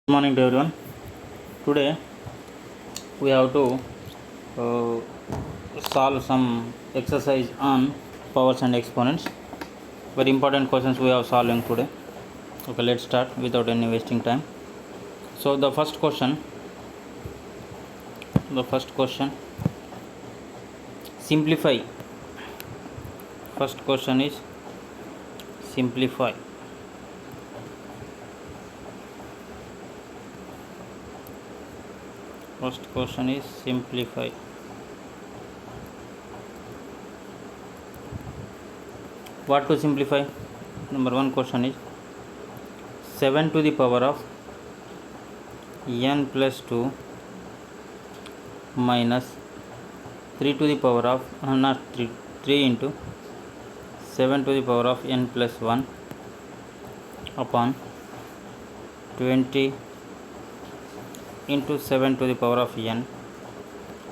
Good morning to everyone. Today we have to uh, solve some exercise on powers and exponents. Very important questions we have solving today. Okay, let's start without any wasting time. So the first question, simplify. First question is simplify. First question is simplify. What to simplify? Number one question is 7 to the power of n plus 2 minus 3 to the power of not 3 into 7 to the power of n plus 1 upon 20 into 7 to the power of n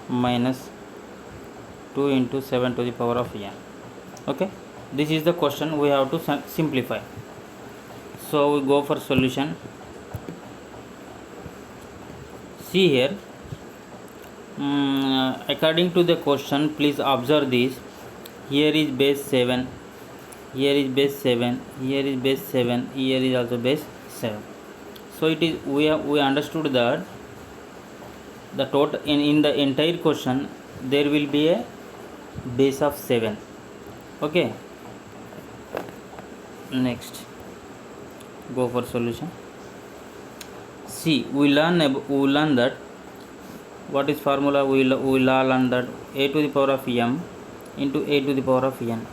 minus 2 into 7 to the power of n. Okay, this is the question we have to simplify. So we go for solution. See here, according to the question, please observe this. Here is base 7, here is base 7, here is base 7, here is also base 7. So it is we understood that the total in the entire question there will be a base of 7. Okay, next go for solution. See, we learn that what is formula. We learn that a to the power of m into a to the power of n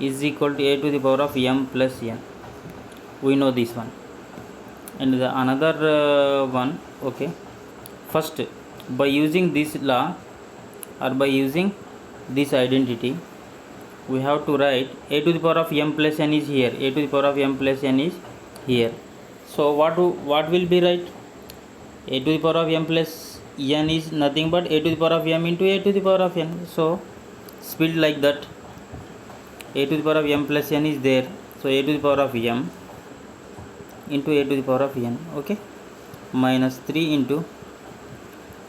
is equal to a to the power of m plus n. We know this one. And the another one, okay, first by using this law or by using this identity, we have to write a to the power of m plus n is here, a to the power of m plus n is here. So what will be right? A to the power of m plus n is nothing but a to the power of m into a to the power of n. So split like that. A to the power of m plus n is there, so a to the power of m into a to the power of n, okay, minus 3 into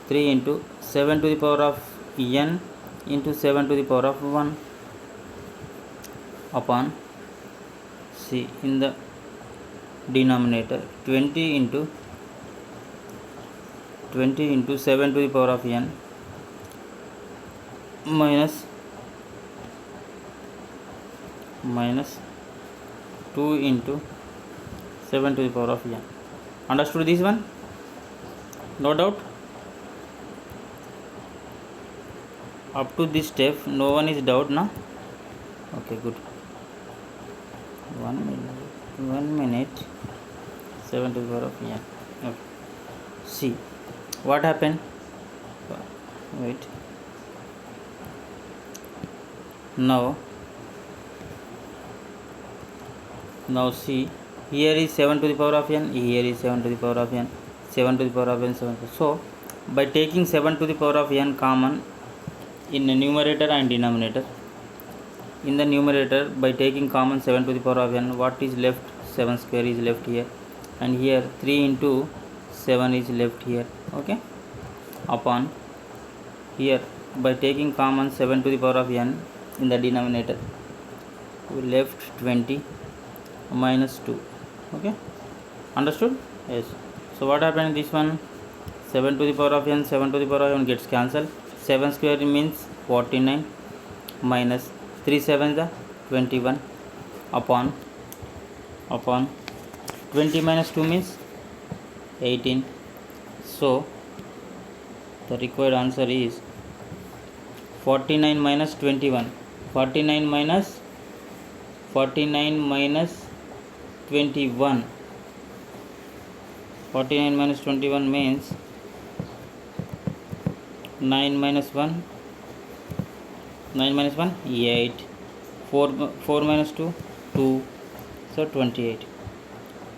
7 to the power of n into 7 to the power of 1 upon, see, in the denominator 20 into 7 to the power of n minus 2 into 7 to the power of n. Understood this one? No doubt? Up to this step no one is doubt, na? Okay, good. 1 minute 7 to the power of n. Okay. See what happened. Wait. Now see, here is 7 to the power of n, here is 7 to the power of n, 7 to the power of n, 7. So by taking 7 to the power of n common in the numerator and denominator, in the numerator by taking common 7 to the power of n, what is left? 7 square is left here, and here 3 into 7 is left here, okay, upon here by taking common 7 to the power of n in the denominator, we left 20 minus 2, okay, understood? Yes. So what happened? This one 7 to the power of n, 7 to the power of n gets cancelled. 7 square means 49 minus 3 7 the 21 upon 20 minus 2 means 18. So the required answer is 49 minus 21. 49 minus 21. 49 minus 21 means 9 minus 1. 9 minus 1, 8. 4 minus 2, 2. So 28.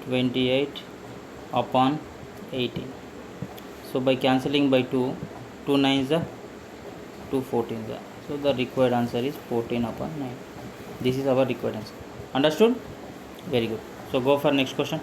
28 upon 18. So by cancelling by 2 9s are 2 14s are. So the required answer is 14 upon 9. This is our required answer. Understood? Very good. So go for next question.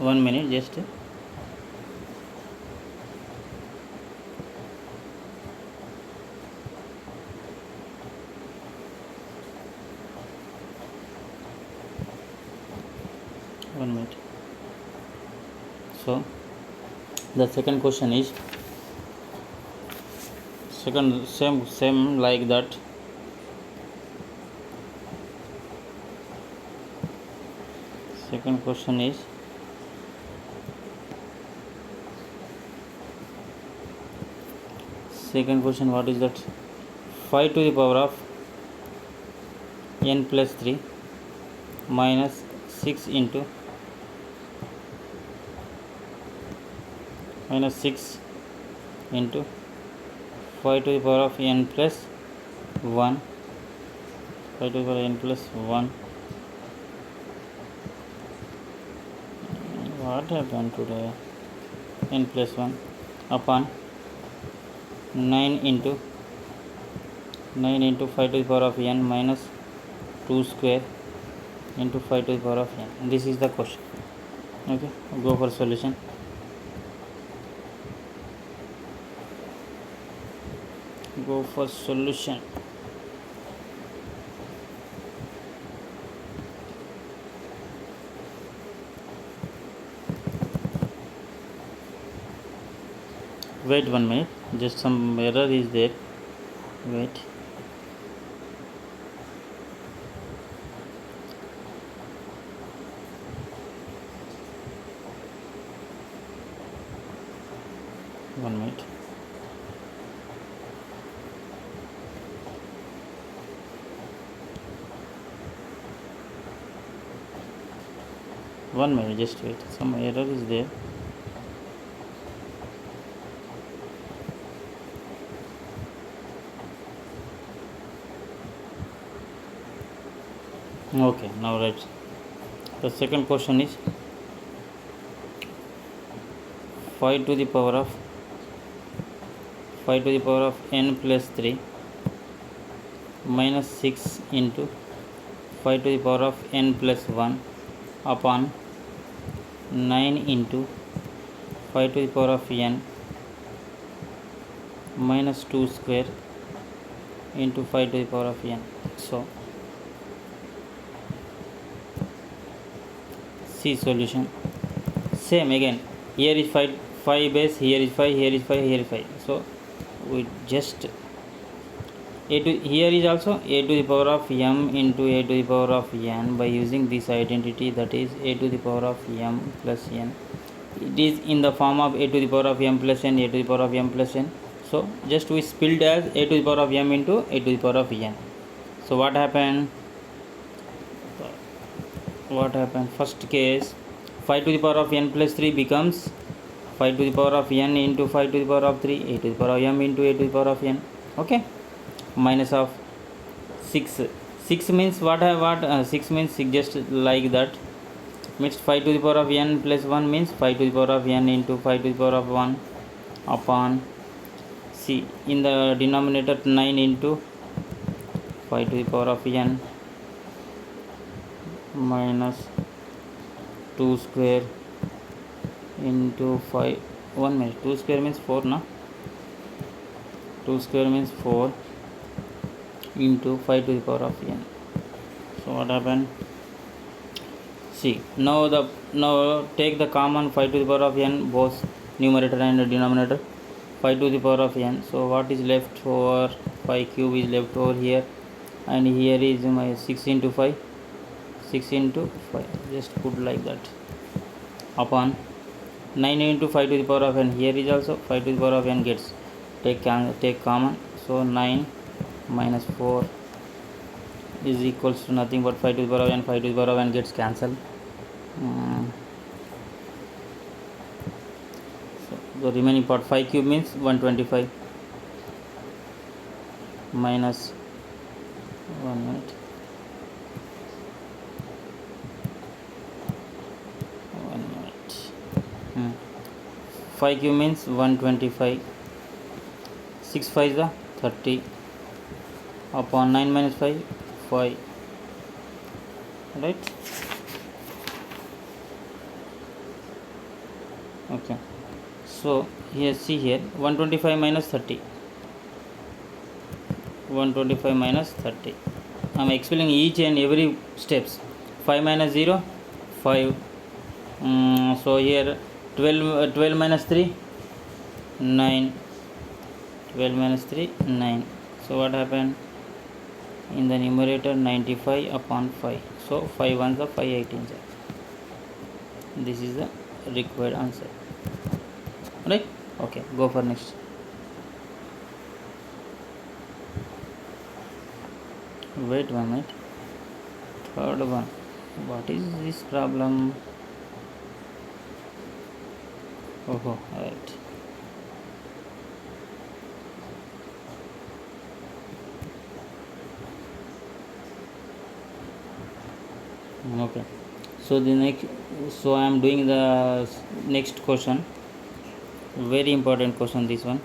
1 minute just. One minute. So the second question is same like that. Second question is what is that? 5 to the power of n plus 3 minus 6 into minus 6 into 5 to the power of n plus 1, 5 to the power of n plus 1. What happened today? N plus 1 upon 9 into 5 to the power of n minus 2 square into 5 to the power of n. This is the question. Okay, go for solution. Go for solution. Wait 1 minute, just some error is there. Wait. One minute. One minute, just wait. Some error is there. Okay, now right. The second question is 5 to the power of n plus 3 minus 6 into 5 to the power of n plus 1 upon 9 into 5 to the power of n minus 2 square into 5 to the power of n. So C solution. Same again. Here is 5 base, here is 5, here is 5, here is 5. So we just here is also a to the power of m into a to the power of n by using this identity, that is a to the power of m plus n. It is in the form of a to the power of m plus n, a to the power of m plus n. So just we split as a to the power of m into a to the power of n. So what happened? First case, 5 to the power of n plus 3 becomes 5 to the power of n into 5 to the power of 3, a to the power of m into a to the power of n. Okay, minus of 6 means what 6 means 6, just like that. Means 5 to the power of n plus 1 means 5 to the power of n into 5 to the power of 1 upon C. In the denominator 9 into 5 to the power of n minus 2 square into 5. 1 minute. 2 square means 4, no? 2 square means 4 into 5 to the power of n. So what happened? See, now take the common 5 to the power of n, both numerator and denominator. 5 to the power of n. So what is left over? 5 cube is left over here, and here is my 6 into 5. 6 into 5, just put like that, upon 9 into 5 to the power of n. Here is also 5 to the power of n gets take common. So 9 minus 4 is equals to nothing but 5 to the power of n. 5 to the power of n gets cancelled. So the remaining part, 5 cube means 125 minus 1 minute. 5 cube means 125. 6 5 is the 30 upon 9 minus 5, 5. Right? Okay, so here see here 125 minus 30, 125 minus 30. I am explaining each and every steps. 5 minus 0, 5. So here 12 minus 3, 9. 12 minus 3, 9. So what happened? In the numerator 95 upon 5. So 5 ones are 5 18s. This is the required answer. Right? Okay, go for next. Wait 1 minute. Third one. What is this problem? Oh, right. Okay. So the next, so I am doing the next question. Very important question, this one.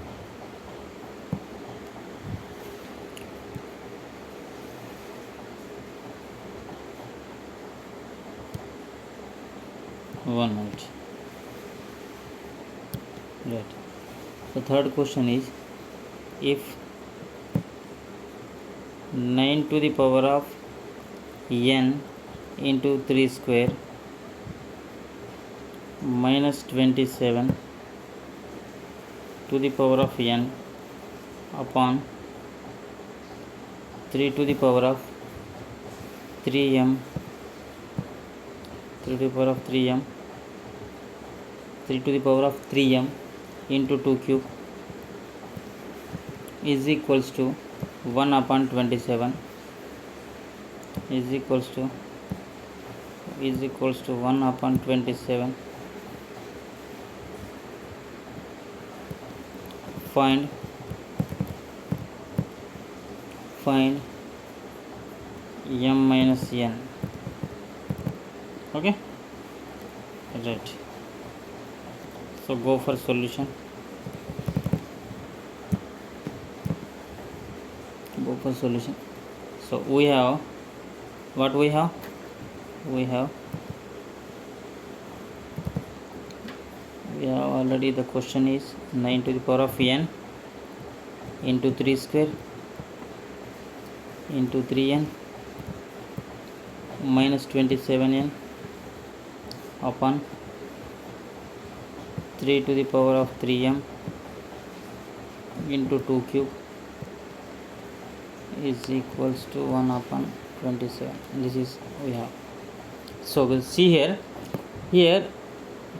One minute. Right. The third question is, if 9 to the power of n into 3 square minus 27 to the power of n upon 3 to the power of 3m, 3 to the power of 3m, 3 to the power of 3m into 2 cube is equals to 1 upon 27 is equals to 1 upon 27. Find m minus n. Okay, right. So go for solution. So we have what we have already. The question is 9 to the power of n into 3 square into 3n minus 27n upon 3 to the power of 3m into 2 cube is equals to 1 upon 27. This is we have. So we'll see here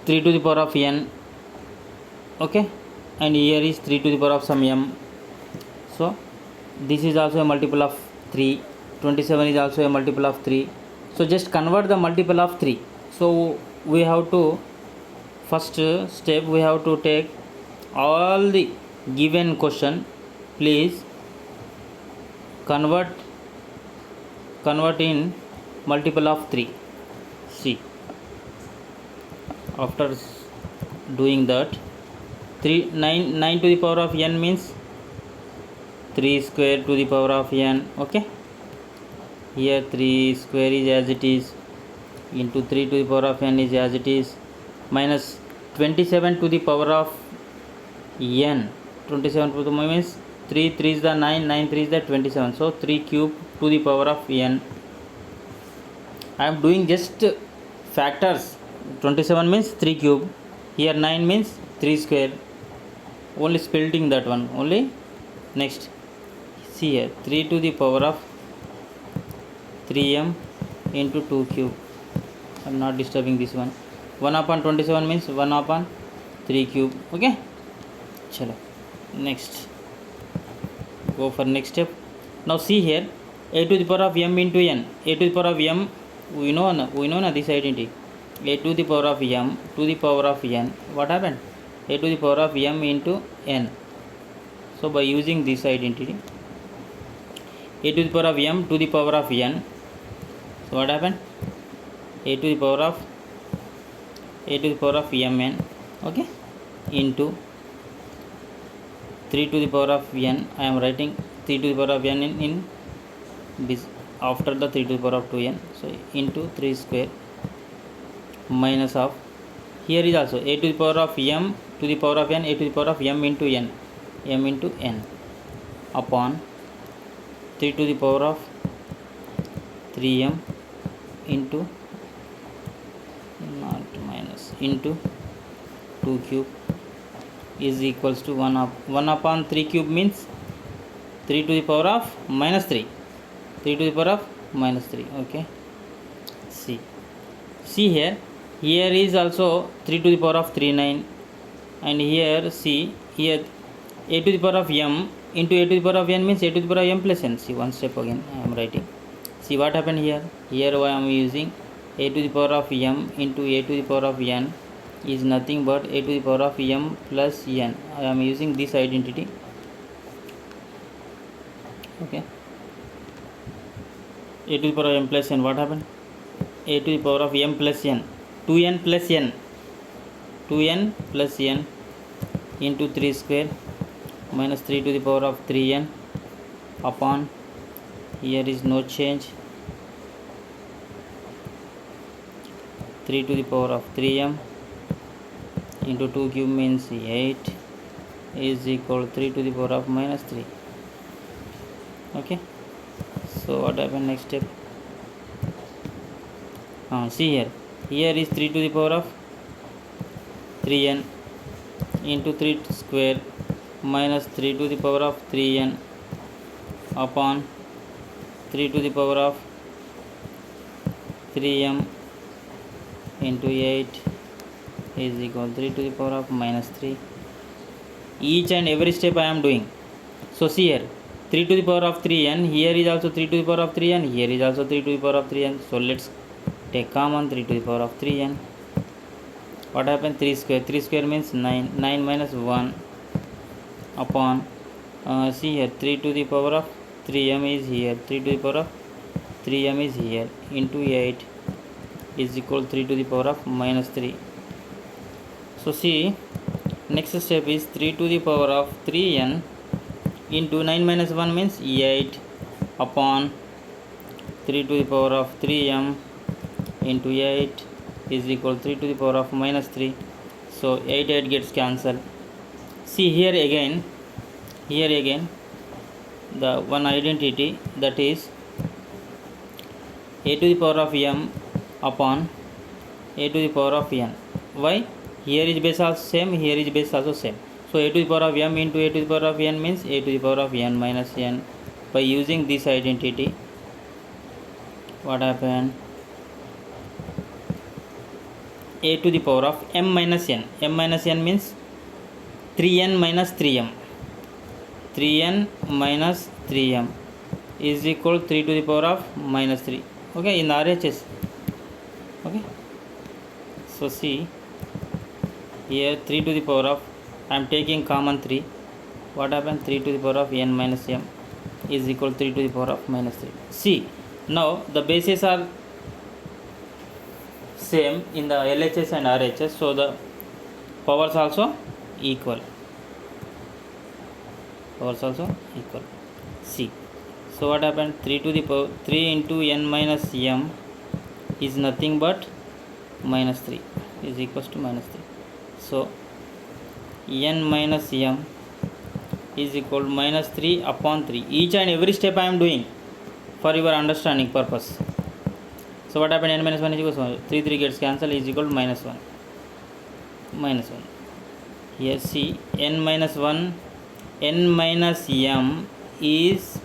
3 to the power of n, okay, and here is 3 to the power of some m. So this is also a multiple of 3, 27 is also a multiple of 3. So just convert the multiple of 3. So we have to, first step, we have to take all the given question. Please convert in multiple of 3. See, after doing that, 9 to the power of n means 3 square to the power of n. Okay, here 3 square is as it is into 3 to the power of n is as it is minus 27 to the power of n. 27 to the means 3 3 is the 9, 9 3 is the 27. So 3 cube to the power of n. I am doing just factors. 27 means 3 cube, here 9 means 3 square, only splitting that one only. Next, see here 3 to the power of 3m into 2 cube. I am not disturbing this one. 1 upon 27 means 1 upon 3 cube. Okay, chalo. Next, go for next step. Now see here, a to the power of m into n. A to the power of m, we know na this identity. A to the power of m to the power of n. What happened? A to the power of m into n. So by using this identity, a to the power of m to the power of n. So what happened? A to the power of mn. Okay, into 3 to the power of n. I am writing 3 to the power of n in this after the 3 to the power of 2n. So into 3 square minus of Here is also a to the power of m to the power of n, a to the power of m into n upon 3 to the power of 3m into not minus into 2 cube is equals to 1 upon 3 cube means 3 to the power of minus 3, 3 to the power of minus 3. Okay, see here is also 3 to the power of 39, and here see here a to the power of m into a to the power of n means a to the power of m plus n. See, one step again I am writing. See what happened here I am using a to the power of m into a to the power of n is nothing but a to the power of m plus n. I am using this identity. Okay, a to the power of m plus n, what happened? A to the power of m plus n, 2n plus n, 2n plus n into 3 square minus 3 to the power of 3n upon, here is no change, 3 to the power of 3m into 2 cube means 8 is equal to 3 to the power of minus 3. Okay, so what happened next step? See here is 3 to the power of 3n into 3 square minus 3 to the power of 3n upon 3 to the power of 3m into 8 is equal to 3 to the power of minus 3. Each and every step I am doing. So see here 3 to the power of 3n, here is also 3 to the power of 3n, here is also 3 to the power of 3n. So let's take common 3 to the power of 3n. What happened? 3 square means 9 minus 1 upon see here 3 to the power of 3m is here, 3 to the power of 3m is here into 8 is equal to 3 to the power of minus 3. So see, next step is 3 to the power of 3n into 9 minus 1 means 8 upon 3 to the power of 3m into 8 is equal to 3 to the power of minus 3. So 8 gets cancelled. See here again the one identity, that is a to the power of m upon a to the power of n. Why? Here is base also same, here is base also same. So a to the power of m into a to the power of n means a to the power of n minus n. By using this identity, what happened? A to the power of m minus n. M minus n means 3n minus 3m. 3n minus 3m is equal to 3 to the power of minus 3. Okay, in RHS. Okay. So see here 3 to the power of, I am taking common 3. What happened? 3 to the power of n minus m is equal to 3 to the power of minus 3. See, now the bases are same in the LHS and RHS, so the powers also equal. See, so what happened? 3 to the power 3 into n minus m is nothing but minus 3 is equals to minus 3. So n minus m is equal to minus 3 upon 3. Each and every step I am doing for your understanding purpose. So what happened? N minus 1 is equal to 1. 3 gets cancelled is equal to minus 1. Here see n minus 1, n minus m is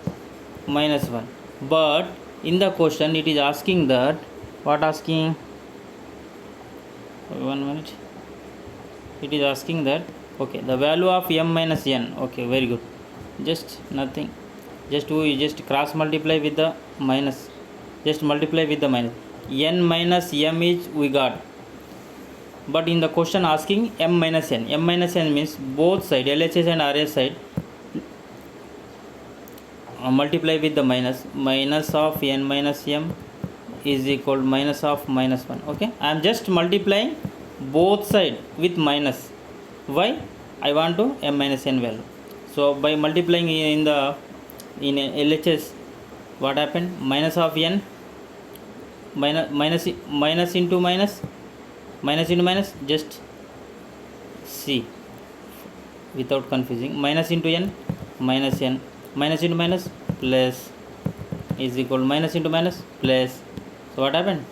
minus 1. But in the question it is asking that, what asking? 1 minute. It is asking that, okay, the value of m minus n. Okay, very good. Just nothing. We just cross multiply with the minus. Just multiply with the minus. N minus m is we got. But in the question asking m minus n. M minus n means both side, LHS and RHS side, multiply with the minus. Minus of n minus m is equal to minus of minus 1. Okay, I am just multiplying both side with minus. Why? I want to m minus n value. So by multiplying in LHS, what happened? Minus of n, minus into minus minus into minus, just see without confusing. Minus into n, minus n, minus into minus, plus, is equal to minus into minus, plus. So what happened?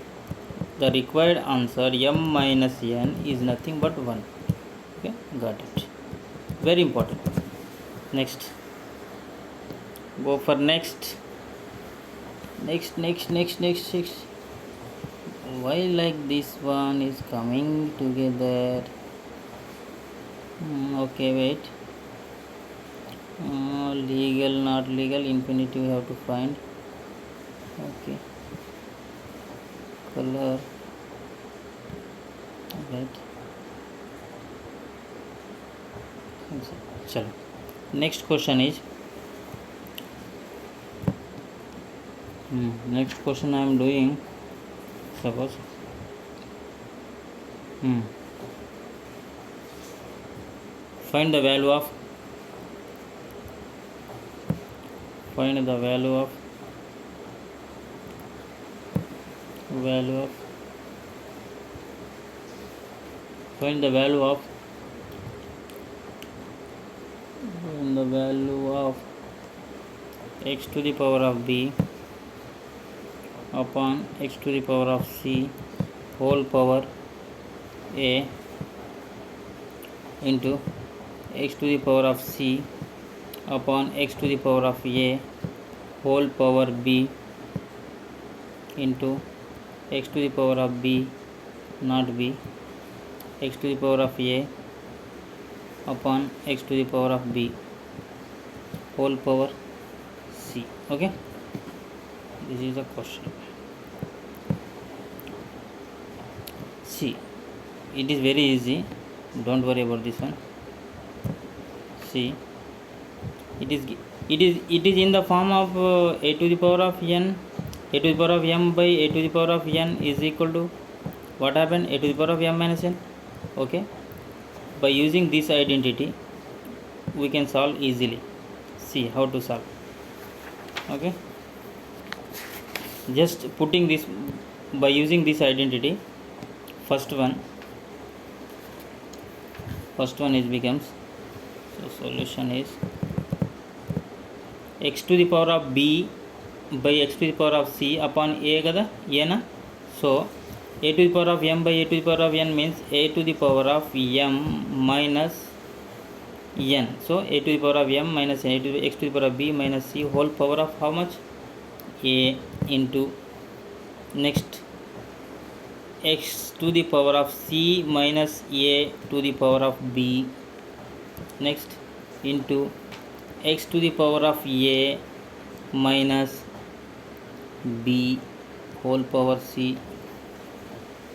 The required answer m minus n is nothing but 1. Okay, got it. Very important. Next, go for next. Why like this one is coming together? Okay, wait. Legal, not legal, infinity we have to find. Okay, color, right. Chalo. Next question is next question I am doing. Suppose find the value of find the value of x to the power of b upon x to the power of c whole power a into x to the power of c upon x to the power of a whole power b into x to the power of b not b x to the power of a upon x to the power of b whole power c. Okay, this is the question. See, it is very easy, don't worry about this one. See, it is in the form of a to the power of n, a to the power of m by a to the power of n is equal to what happened? A to the power of m minus n. Okay, by using this identity we can solve easily. See how to solve. Okay, just putting this by using this identity. First one is becomes, so solution is x to the power of b by x to the power of c upon a kada a na. So a to the power of m by a to the power of n means a to the power of m minus n. So a to the power of m minus n, a to the x to the power of b minus c whole power of how much? A into next x to the power of c minus a to the power of b, next into x to the power of a minus b whole power c.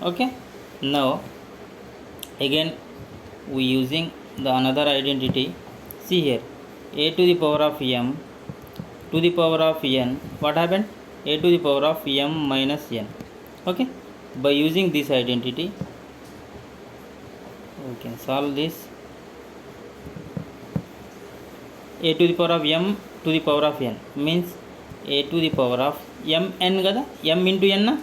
Okay, now again we using the another identity. See here, a to the power of m to the power of n, what happened? A to the power of m minus n. Okay, by using this identity we can solve this. A to the power of m to the power of n means a to the power of m n kada, m into n na,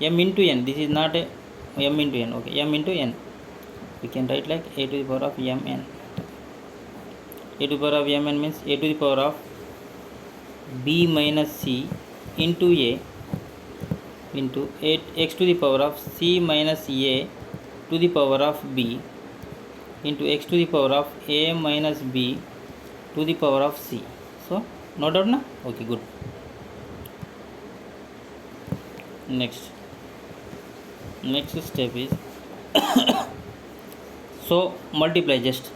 m into n, this is not a m into n. Okay, m into n we can write like a to the power of m n. A to the power of m n means a to the power of b minus c into a into x to the power of c minus a to the power of b into x to the power of a minus b to the power of c. So no doubt na? Okay, good. Next step is so multiply just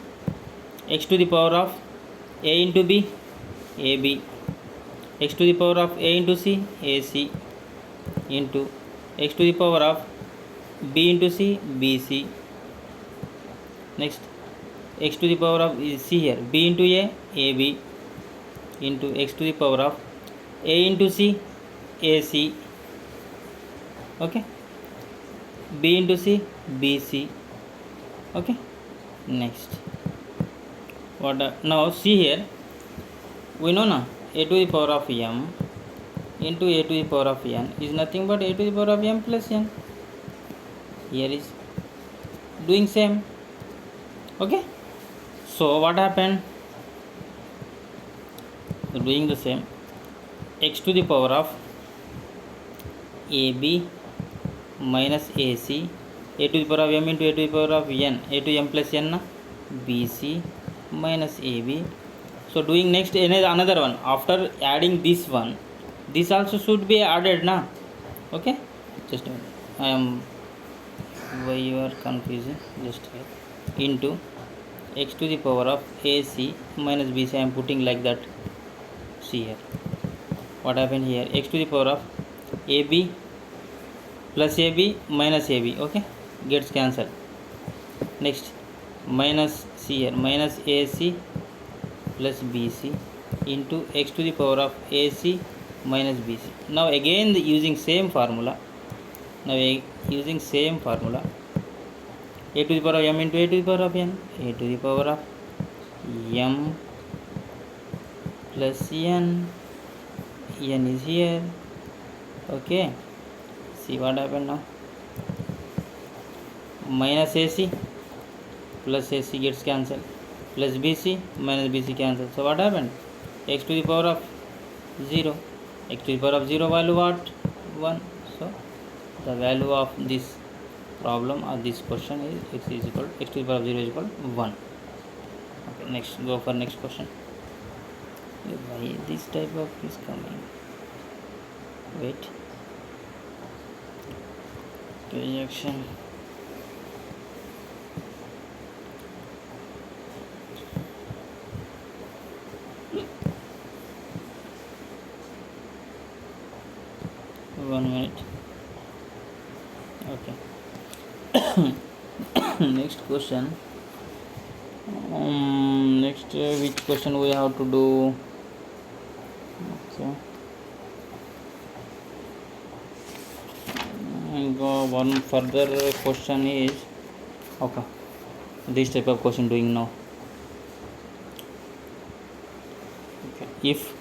x to the power of a into b, ab, x to the power of a into c, ac, into x to the power of b into c, bc, next x to the power of c here, b into a, ab, into x to the power of a into c, ac. Okay, b into c, bc. Okay, next what now see here, we know na a to the power of m into a to the power of n is nothing but a to the power of m plus n. Here is doing same. Okay, so what happened? Doing the same, x to the power of ab minus ac, a to the power of m into a to the power of n, a to m plus n, bc minus ab. So doing next another one. After adding this one, this also should be added na. Okay, just a minute. I am, why you are confusing, just here. Into x to the power of ac minus bc, I am putting like that. See here what happened here, x to the power of ab plus ab minus ab, okay, gets cancelled. Next minus, see here, minus ac plus bc into x to the power of ac minus bc. Now again using same formula, a to the power of m into a to the power of n, a to the power of m plus n is here. Okay, see what happened now, minus ac plus ac gets cancelled, plus bc minus bc cancelled. So what happened, x to the power of 0, x to the power of 0 value what, 1. So the value of this problem or this question is x to the power of 0 is equal to 1. Okay, next, go for next question. Why this type of is coming, wait, projection. One minute. Okay. Next question. Next, which question we have to do? Okay. Go one further question is, okay, this type of question doing now. Okay. If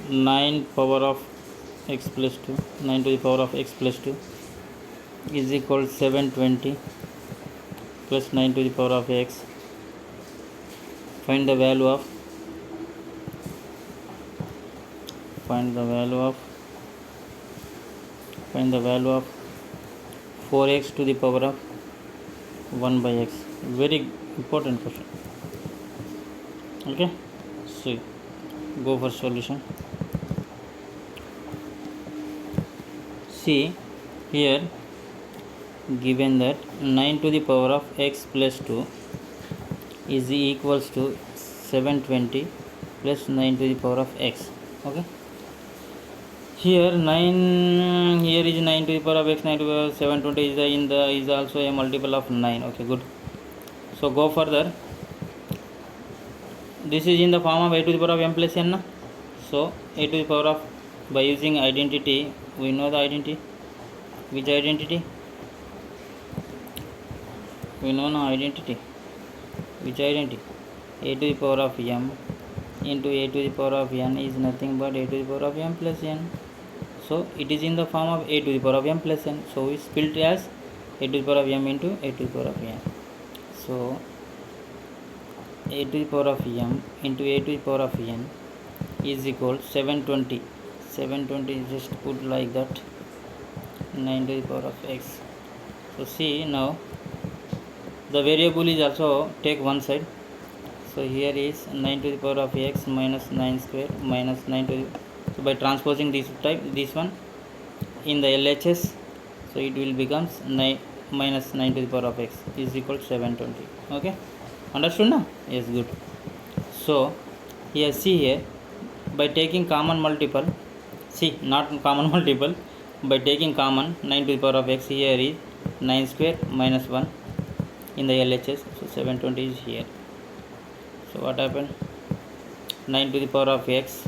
9 power of x plus 2, 9 to the power of x plus 2 is equal to 720 plus 9 to the power of x, find the value of 4x to the power of 1 by x. Very important question. Okay, see, go for solution. See here, given that 9 to the power of x plus 2 is equals to 720 plus 9 to the power of x. Okay, here 9, here is 9 to the power of x, 9 to the power of 720 is also a multiple of 9. Okay, good. So go further. This is in the form of a to the power of m plus n. So a to the power of, by using identity, we know the identity. Which identity? We know no identity. Which identity? A to the power of m into a to the power of n is nothing but a to the power of m plus n. So it is in the form of a to the power of m plus n. So we split as a to the power of m into a to the power of n. So a to the power of m into a to the power of n is equal to 720. 720 just put like that, 9 to the power of x. So see now, the variable is also take one side. So here is 9 to the power of x minus 9 square minus 9 to the, so by transposing this type, this one in the LHS, so it will becomes 9 minus 9 to the power of x is equal to 720. Okay, understood now? Yes, good. So here, see here, by taking common multiple, see, not common multiple, by taking common 9 to the power of x, here is 9 square minus 1 in the LHS, so 720 is here. So what happened, 9 to the power of x,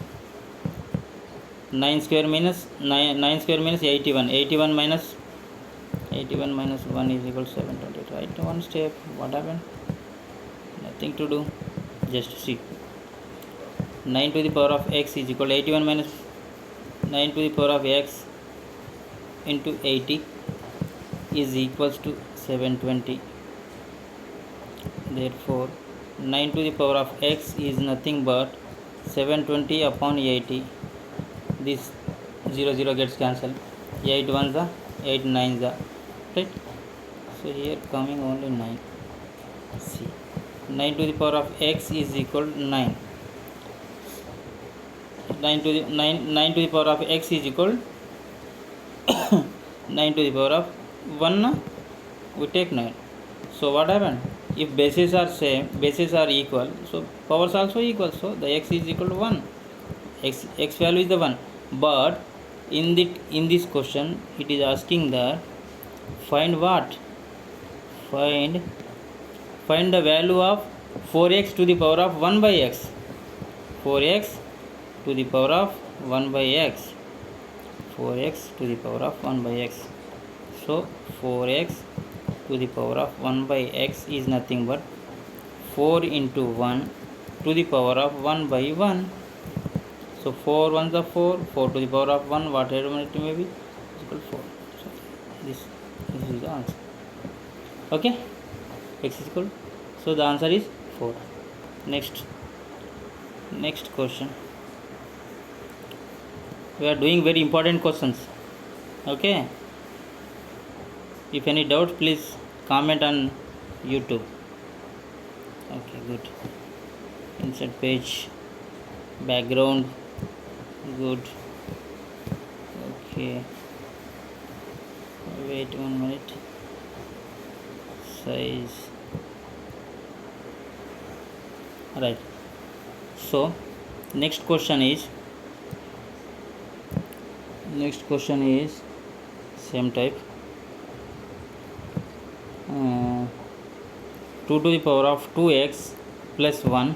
9 square minus 9 square minus 81, 81 minus 1 is equal to 720. Right, one step. What happened, nothing to do, just see, 9 to the power of x is equal to 81 minus 9 to the power of x into 80 is equals to 720. Therefore 9 to the power of x is nothing but 720 upon 80. This 0 gets cancelled. 8 ones are 8 nines are, right? So here coming only 9. See, 9 to the power of x is equal to 9. 9 to the power of x is equal 9 to the power of 1. We take 9. So what happened? If bases are same, bases are equal, so powers also equal. So the x is equal to 1. X value is the 1. But in this question, it is asking that find what? Find the value of 4x to the power of 1 by x. 4x to the power of 1 by x. 4x to the power of 1 by x. So 4x to the power of 1 by x is nothing but 4 into 1 to the power of 1 by 1. So 4 ones are 4, 4 to the power of 1, whatever it may be, is equal to 4. So this is the answer. Okay, x is equal. So the answer is 4. Next question. We are doing very important questions. Okay. If any doubt, please comment on YouTube. Okay, good. Insert page, background, good. Okay. Wait 1 minute. Size. Right. So next question is same type. 2 to the power of 2x plus 1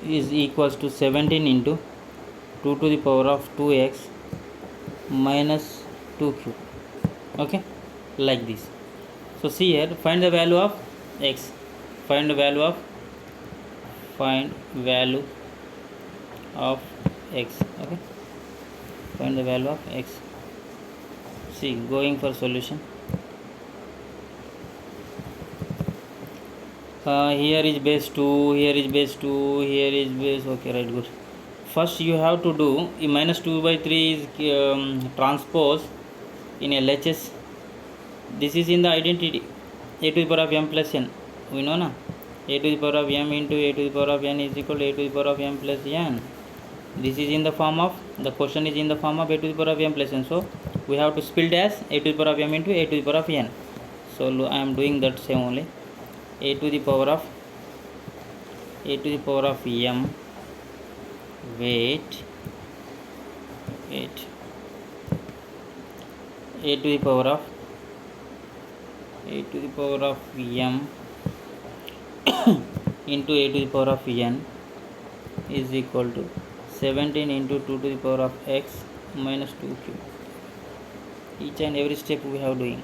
is equals to 17 into 2 to the power of 2x minus 2 cube. Okay, like this. So see here, find the value of x. Find the value of x. Okay, find the value of x. See, going for solution. Here is base 2, here is base 2, here is base. Okay, right, good. First you have to do minus 2 by 3 is transpose in LHS. This is in the identity a to the power of m plus n. We know na, a to the power of m into a to the power of n is equal to a to the power of m plus n. This is in the form of, the question is in the form of a to the power of m plus n. So we have to split as a to the power of m into a to the power of n. So I am doing that same only. A to the power of m, wait, a to the power of m into a to the power of n is equal to 17 into 2 to the power of x minus 2 cube. Each and every step we have doing.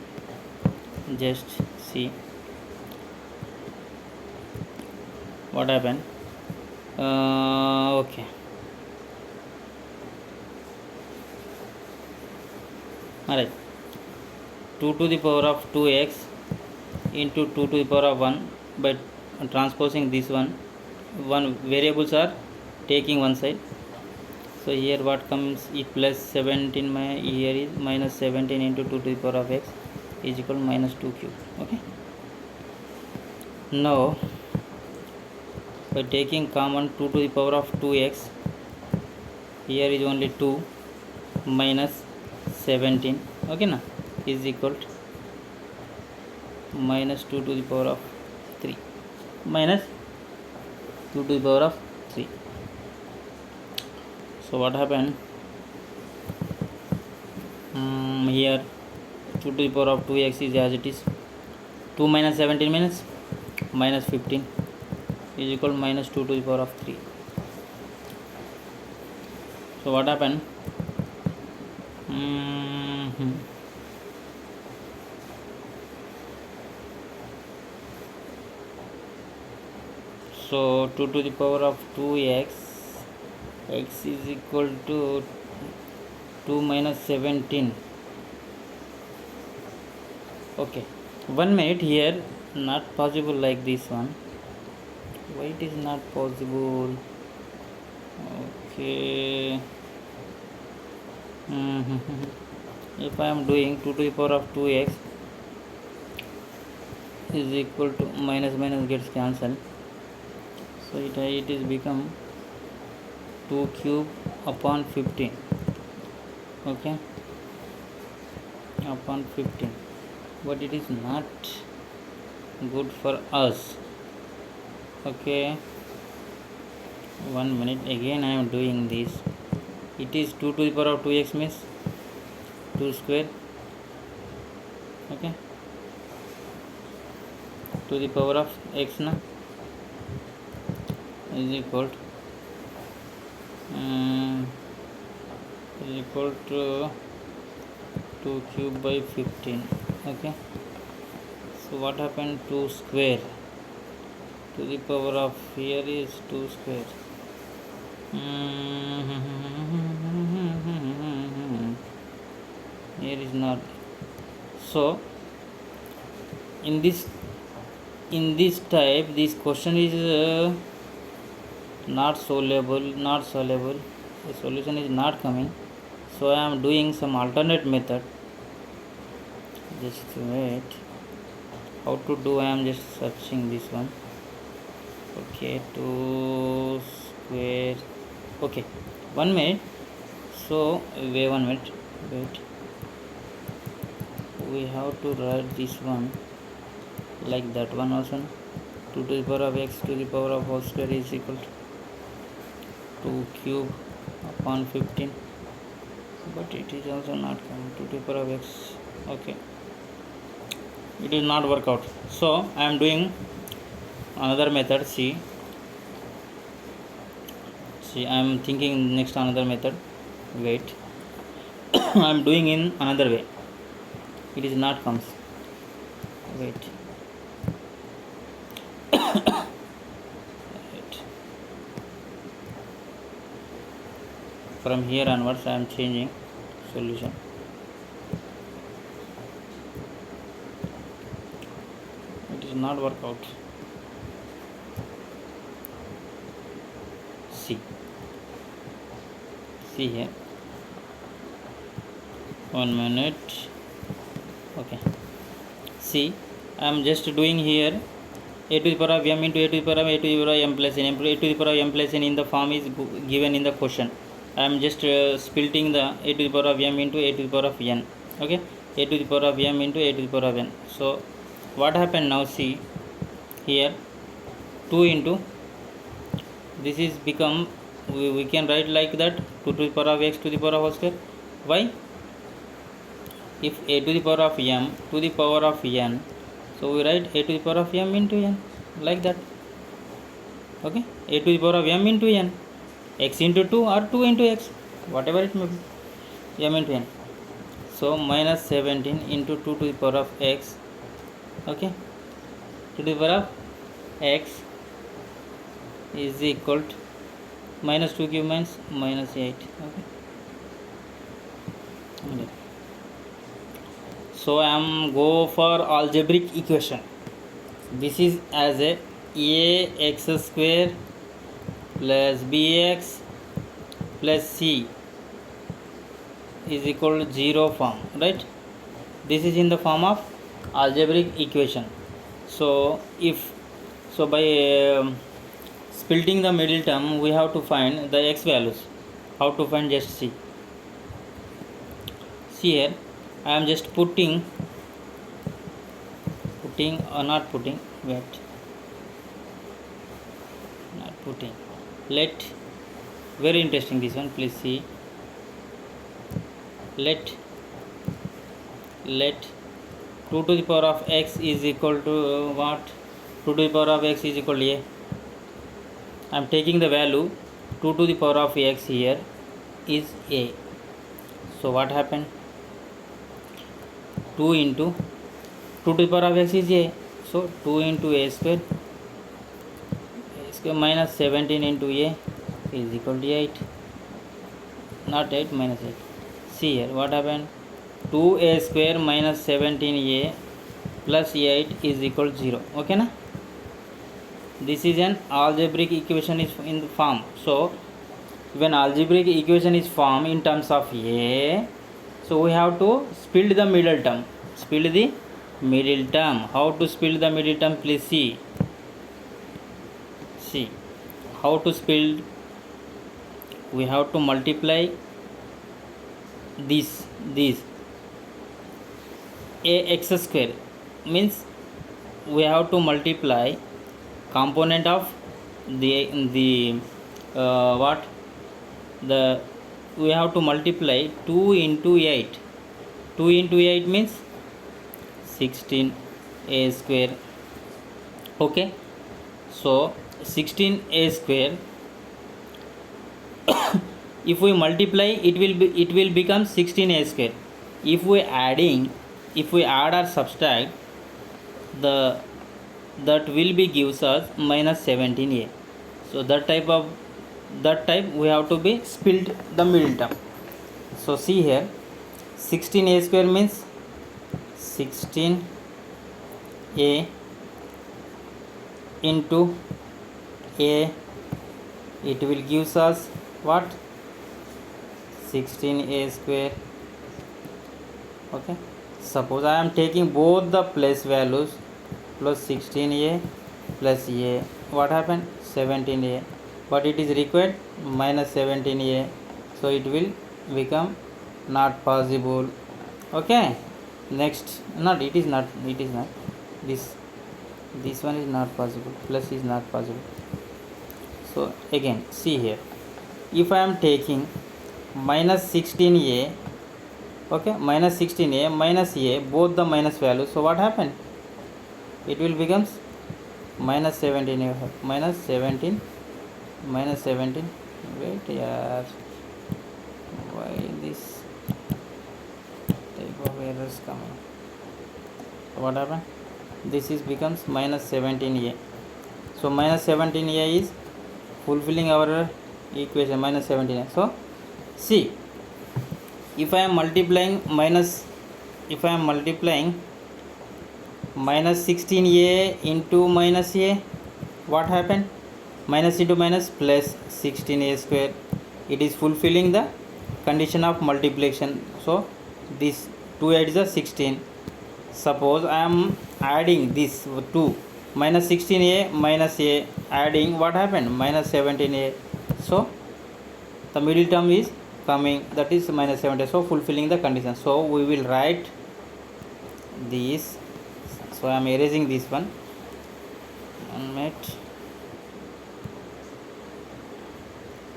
Just see what happened. Okay, alright. 2 to the power of 2x into 2 to the power of 1 by transposing this one variables are taking one side. So here what comes is plus 17, here is minus 17 into 2 to the power of x is equal to minus 2 cube. Okay, now by taking common 2 to the power of 2x, here is only 2 minus 17, okay na, is equal to minus 2 to the power of 3, minus 2 to the power of 3. So what happened? Here 2 to the power of 2x is as it is. 2 minus 17 minus minus 15 is equal to minus 2 to the power of 3. So what happened? So 2 to the power of 2x, x is equal to 2 minus 17 Okay, 1 minute here. Not possible like this one. Why it is not possible? Okay. If I am doing 2 to the power of 2x is equal to minus minus gets cancelled, so it is become 2 cube upon 15. Okay, upon 15, but it is not good for us. Okay, 1 minute again I am doing this. It is 2 to the power of 2x means 2 square. Okay, to the power of x na is equal to 2 cube by 15. Okay, so what happened? 2 square to the power of here is 2 square. Here is not. So in this type, this question is not solvable. The solution is not coming, so I am doing some alternate method. Just wait. How to do? I am just searching this one. Okay, 2 square. Okay, 1 minute. So wait 1 minute. Wait. We have to write this one like that one also. 2 to the power of x to the power of whole square is equal to 2 cube upon 15, but it is also not coming. 2 to the power of x. Okay, it is not work out, so I am doing another method. See, I am thinking next another method. Wait. I am doing in another way. It is not comes. Wait. From here onwards I am changing solution. It is not work out. See here. 1 minute. Okay, see, I am just doing here a to the power of m into a to the power of a to the power of m plus n. A to the power of m plus n in the form is given in the question. I am just splitting the a to the power of m into a to the power of n. Okay, a to the power of m into a to the power of n. So what happened now? See here, 2 into this is become, we can write like that, 2 to the power of x to the power of whole square. Why? If a to the power of m to the power of n, so we write a to the power of m into n like that. Okay, a to the power of m into n, x into 2 or 2 into x, whatever it may be, m into n. So minus 17 into 2 to the power of x. Okay, to the power of x is equal to minus 2 cube means minus 8. Okay, so I am go for algebraic equation. This is as a ax square plus bx plus c is equal to 0 form, right? This is in the form of algebraic equation. So by splitting the middle term, we have to find the x values. How to find? Just see here, I am just putting or not putting, wait, not putting, let, very interesting this one, please see, let 2 to the power of x is equal to what? 2 to the power of x is equal to a. I am taking the value 2 to the power of x here is a. So what happened? 2 into 2 to the power of x is a, so 2 into a square minus 17 into a is equal to 8, not 8, minus 8. See here, what happened? 2a square minus 17a plus 8 is equal to 0. Okay na? This is an algebraic equation is in the form. So when algebraic equation is formed in terms of a, so we have to split the middle term. Split the middle term. How to split the middle term? Please see. See how to split. We have to multiply this ax square, means we have to multiply component of the what the we have to multiply 2 into 8. 2 into 8 means 16a square. Okay, so 16a square if we multiply it will become 16a square. If we add or subtract, that will be gives us minus 17a. So that type we have to be split the middle term. So see here, 16a square means 16a into a, it will gives us what? 16a square. Okay, suppose I am taking both the place values, plus 16a plus a, what happened? 17a, but it is required minus 17a, so it will become not possible. Okay, next, not it is not this one is not possible, plus is not possible. So again see here, if I am taking minus 16a, okay, minus 16a minus a, both the minus values, so what happened? It will becomes minus 17a, minus 17, wait yaar, why this type of errors coming? What happened? This is becomes minus 17a. So minus 17a is fulfilling our equation, minus 17a. So see, if I am multiplying minus 16a into minus a, what happened? Minus into minus plus 16a square. It is fulfilling the condition of multiplication. So this 2 8 is 16. Suppose I am adding this 2, minus 16a minus a, adding, what happened? Minus 17a. So the middle term is coming, that is minus 17. So fulfilling the condition. So we will write this. So I am erasing this one.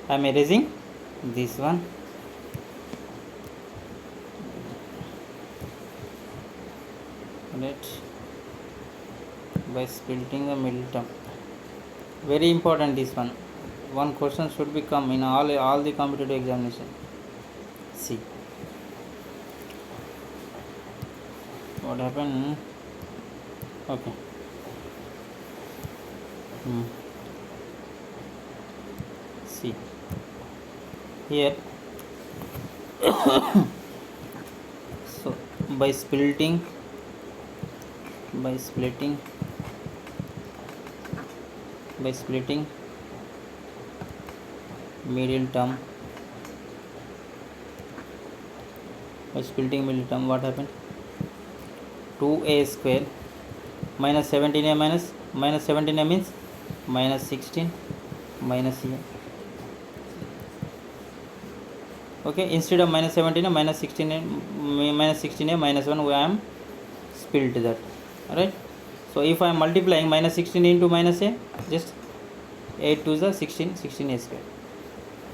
I am erasing this one. Right, by splitting the middle term. Very important this one. One question should be come in all the competitive examination. See what happened. Okay. See here. So by splitting middle term, what happened? 2a square minus 17a minus 17a means minus 16 minus a. Okay, instead of minus 17a minus 16a minus 1, we am split that. Alright, so if I am multiplying minus 16 into minus a, just 8 to the 16 a square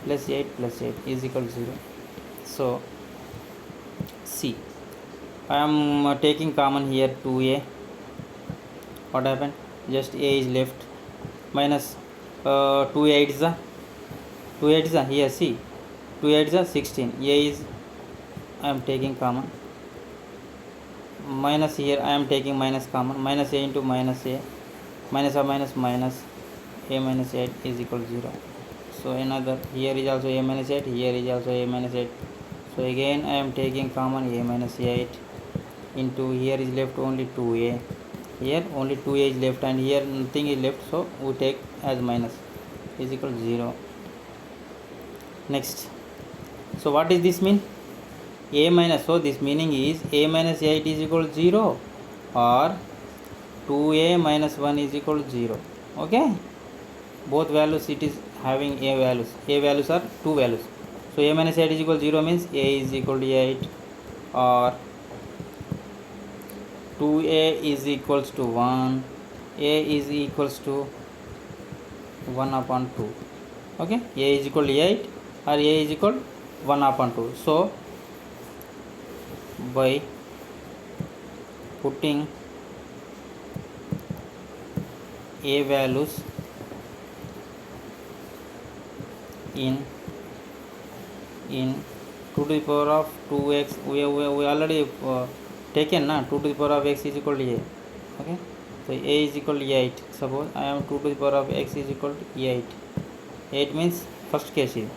plus 8 is equal to 0. So see, I am taking common here 2a. What happened? Just a is left, minus 2 8 is here. See, 2 8 is 16. A is I am taking common, minus here I am taking minus common, minus a into minus a, minus or minus minus a minus 8 is equal to 0. So another, here is also a minus 8, here is also a minus 8. So again I am taking common a minus 8. into here is left only 2a, here only 2a is left and here nothing is left, so we take as minus, is equal to 0. Next, so what does this mean? A minus, so this meaning is a minus 8 is equal to 0 or 2a minus 1 is equal to 0. Okay, both values it is having a values are two values. So a minus 8 is equal to 0 means a is equal to 8 or 2a is equals to 1, a is equals to 1 upon 2. Okay, a is equal to 8 or a is equal to 1 upon 2. So by putting a values in 2 to the power of 2x, we already taken na 2 to the power of x is equal to a. Okay, so a is equal to 8. Suppose I am 2 to the power of x is equal to 8. 8 means first case is,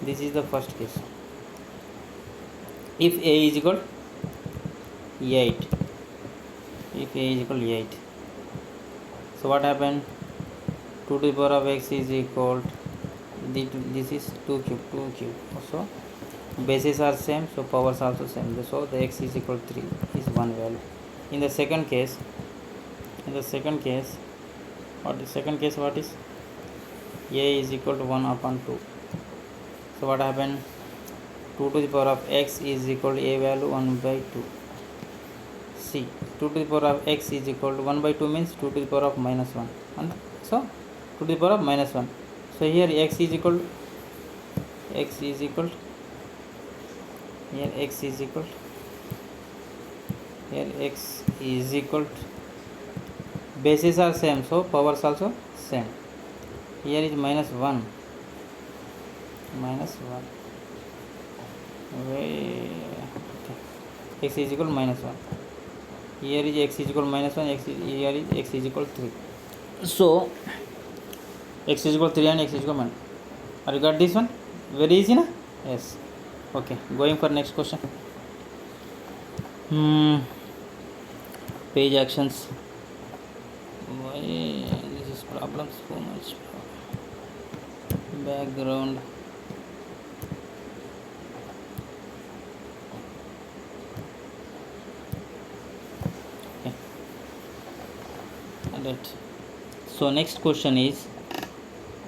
this is the first case. If a is equal to 8, if a is equal to 8, so what happened? 2 to the power of x is equal to, this is 2 cube. So bases are same, so powers also same, so the x is equal to 3 is one value. In the second case, what is a is equal to 1 upon 2. So what happened? 2 to the power of x is equal to a value 1 by 2. See, 2 to the power of x is equal to 1 by 2 means 2 to the power of minus 1, and so 2 to the power of minus 1. So here x is equal to, here x is equal to, here x is equal to, bases are same, so powers also same. Here is minus 1, okay. X is equal to minus 1. Here is x is equal to minus 1, here is x is equal to 3. So x is equal to 3 and x is equal to 1. Are you got this one? Very easy, na? Yes. Okay, going for next question. Page actions. Why this is problem so much? Background. Okay. Right. So next question is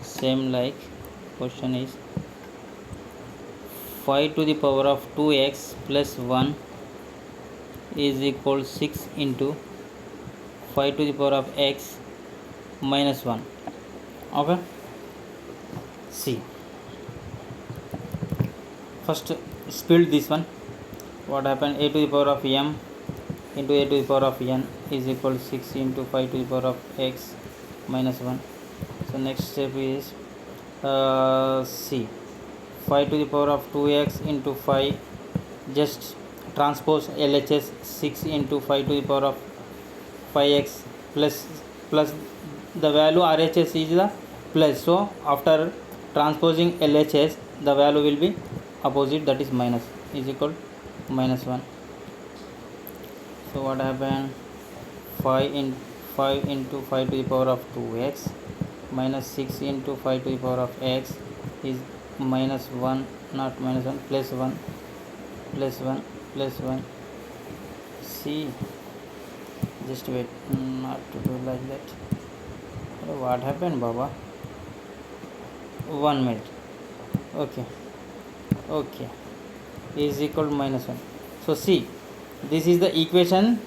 same like question is 5 to the power of 2x plus 1 is equal to 6 into 5 to the power of x minus 1. Okay, see, first split this one. What happened? A to the power of m into a to the power of n is equal to 6 into 5 to the power of x minus 1. So next step is C, 5 to the power of 2x into 5, just transpose LHS 6 into 5 to the power of 5x plus the value RHS is the plus, so after transposing LHS the value will be opposite, that is minus, is equal to minus 1. So what happened? 5 into 5 to the power of 2x minus 6 into 5 to the power of x is minus 1, not minus 1, plus 1 plus 1 plus 1. See, just wait, not to do like that. What happened, Baba? 1 minute. Okay, is equal to minus 1. So see, this is the equation.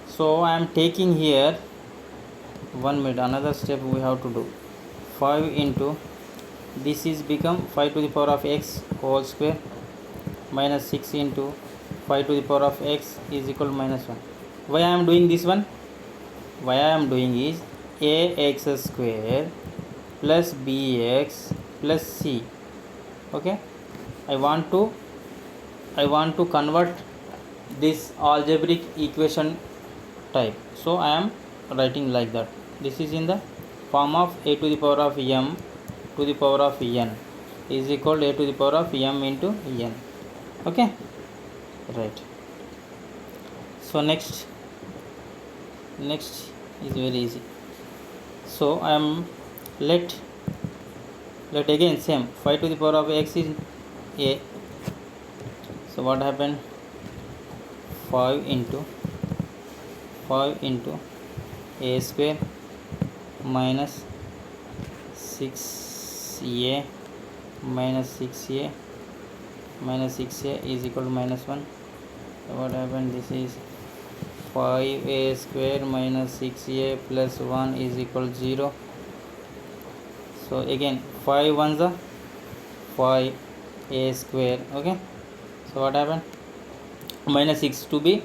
So I am taking here 1 minute, another step we have to do. 5 into, this is become 5 to the power of x whole square minus 6 into 5 to the power of x is equal to minus 1. Why I am doing this one? Why I am doing is ax square plus bx plus c. Okay, I want to convert this algebraic equation type, so I am writing like that. This is in the form of a to the power of m to the power of n is equal to a to the power of m into n. Okay, right. So next is very easy. So I am let again same 5 to the power of x is a. So what happened? 5 into a square minus 6a minus 6a is equal to minus 1. So what happened? This is 5a square minus 6a plus 1 is equal to 0. So again 5 ones are 5a square. Okay, so what happened? Minus 6 to be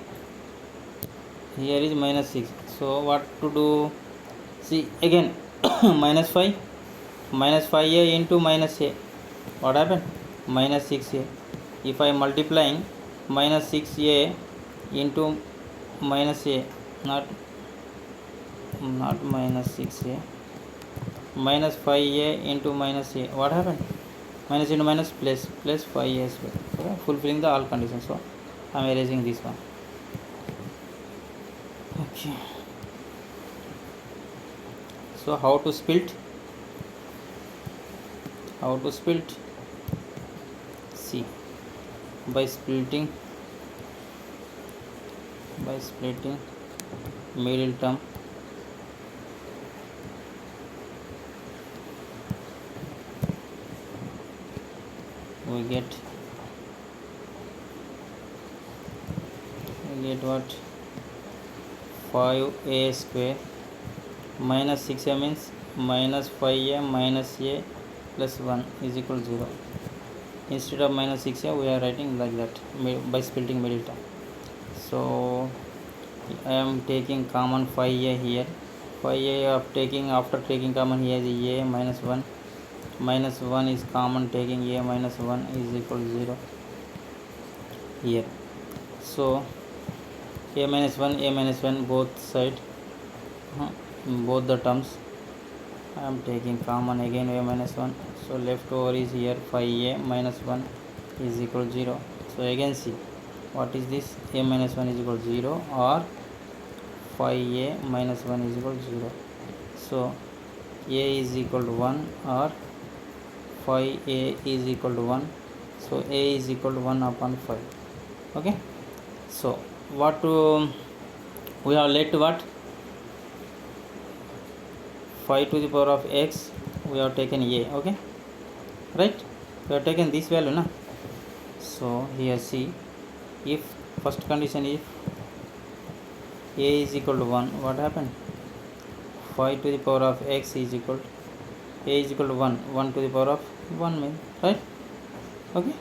here is minus 6. So what to do? See again minus 5a into minus a. What happened? Minus 6a. If I multiplying minus 6a into minus a, not minus 6a, minus 5a into minus a, what happened? Minus into minus plus 5a square. Okay, fulfilling the all conditions. So I am erasing this one. Okay, so how to split? See, by splitting middle term, we get what? 5a square minus 6a means minus 5a minus a plus 1 is equal to 0. Instead of minus 6a we are writing like that by splitting middle term. So I am taking common 5a here. 5a after taking common here is a minus 1. Minus 1 is common, taking a minus 1 is equal to 0 here. So a minus 1 both side, both the terms I am taking common. Again a minus 1, so left over is here 5a minus 1 is equal to 0. So again see what is this? A minus 1 is equal to 0 or 5a minus 1 is equal to 0. So a is equal to 1 or 5a is equal to 1. So a is equal to 1 upon 5. Okay, so what we have let what? 5 to the power of x we have taken a. Okay, right, we have taken this value na. So here see, if first condition, if a is equal to 1, what happened? 5 to the power of x is equal to a is equal to 1 to the power of 1 means, right? Okay,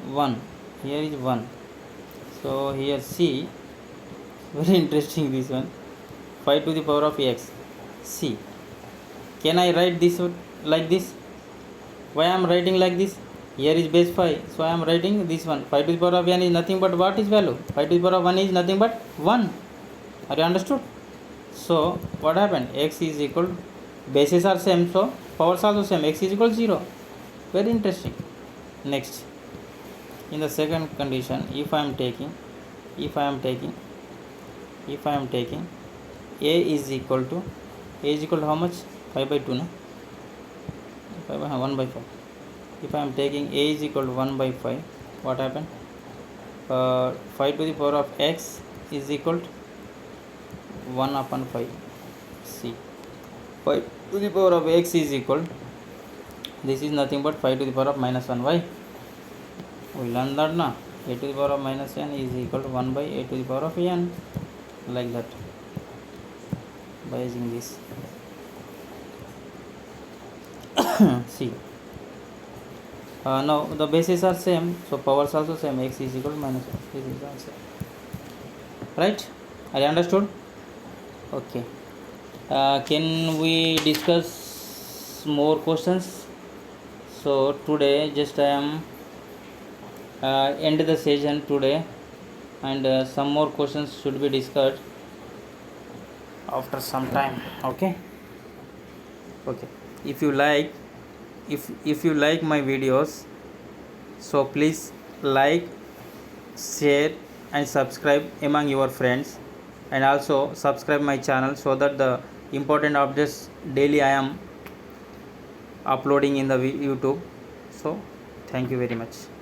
1 here is 1. So here see, very interesting this one, 5 to the power of x. See, can I write this like this? Why I am writing like this? Here is base 5, so I am writing this one. 5 to the power of n is nothing but what is value? 5 to the power of 1 is nothing but 1. Are you understood? So what happened? X is equal, bases are same, so powers also same. X is equal to 0. Very interesting. Next, in the second condition, if I am taking a is equal to how much? 5 by 2 na? 5 by 1 by 5. If I am taking a is equal to 1 by 5, what happened? 5 to the power of x is equal to 1 upon 5. See, 5 to the power of x is equal, this is nothing but 5 to the power of minus 1. Why? We learned that na, a to the power of minus n is equal to 1 by a to the power of n, like that, by using this. See, now the bases are same, so powers also same. X is equal to minus 1. This is the answer, right? Are you understood? Okay, can we discuss more questions? So today just I am end the session today, and some more questions should be discussed after some time. Okay, if you like, if you like my videos, so please like, share and subscribe among your friends, and also subscribe my channel so that the important updates daily I am uploading in the YouTube. So thank you very much.